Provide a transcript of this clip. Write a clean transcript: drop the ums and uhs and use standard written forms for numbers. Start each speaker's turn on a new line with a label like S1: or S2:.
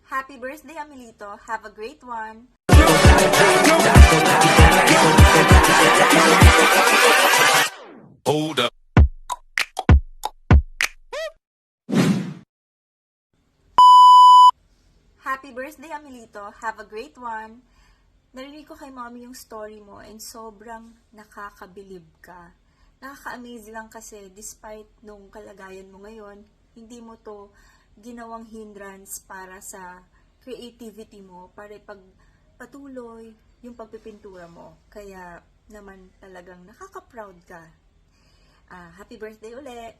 S1: Happy birthday, Amelito. Have a great one.
S2: Hold up.
S1: Happy birthday, Amelito. Have a great one. Narinig ko kay mommy yung story mo and sobrang nakakabilib ka. Nakaka-amaze lang kasi despite nung kalagayan mo ngayon, hindi mo to ginawang hindrance para sa creativity mo, para pagpatuloy yung pagpipintura mo. Kaya naman talagang nakaka-proud ka. Happy birthday ulit!